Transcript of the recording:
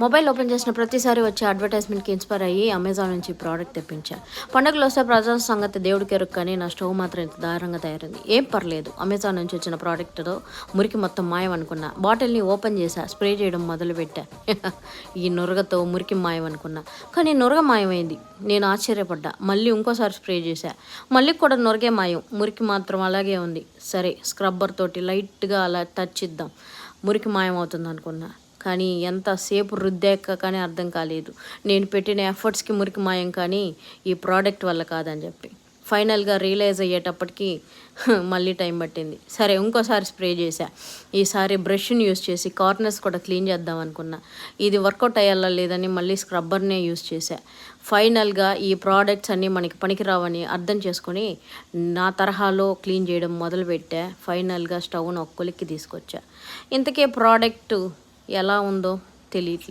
Mobile open చేసిన ప్రతిసారి వచ్చే అడ్వర్టైజ్మెంట్కి ఇన్స్పైర్ అయ్యి అమెజాన్ నుంచి ప్రోడక్ట్ తెప్పించా. పండుగలు వస్తే ప్రజల సంగతి దేవుడికి ఎరుగు, కానీ నా స్టవ్ మాత్రం ఇంత దారుణంగా తయారైంది. ఏం పర్లేదు, అమెజాన్ నుంచి వచ్చిన ప్రోడక్ట్తో మురికి మొత్తం మాయం అనుకున్నా. బాటిల్ని ఓపెన్ చేశా, స్ప్రే చేయడం మొదలుపెట్టా. ఈ నురగతో మురికి మాయం అనుకున్నా, కానీ నురగ మాయమైంది. నేను ఆశ్చర్యపడ్డా. మళ్ళీ ఇంకోసారి స్ప్రే చేశా, మళ్ళీ కూడా నురగే మాయం, మురికి మాత్రం అలాగే ఉంది. సరే, స్క్రబ్బర్ తోటి లైట్గా అలా టచ్ ఇద్దాం, మురికి మాయం అవుతుంది అనుకున్నా. కానీ ఎంతసేపు రుద్దాక కానీ అర్థం కాలేదు. నేను పెట్టిన ఎఫర్ట్స్కి మురికి మాయం, కానీ ఈ ప్రోడక్ట్ వల్ల కాదని చెప్పి ఫైనల్గా రియలైజ్ అయ్యేటప్పటికి మళ్ళీ టైం పట్టింది. సరే, ఇంకోసారి స్ప్రే చేశా. ఈసారి బ్రష్ని యూస్ చేసి కార్నర్స్ కూడా క్లీన్ చేద్దాం అనుకున్నా. ఇది వర్కౌట్ అయ్యేలా లేదని మళ్ళీ స్క్రబ్బర్నే యూస్ చేశా. ఫైనల్గా ఈ ప్రోడక్ట్స్ అన్నీ మనకి పనికిరావని అర్థం చేసుకొని నా తరహాలో క్లీన్ చేయడం మొదలుపెట్టా. ఫైనల్గా స్టవ్ను ఒక్క కొలిక్కి తీసుకొచ్చా. ఇంతకే ప్రోడక్ట్ ఎలా ఉందో తెలియట్లేదు.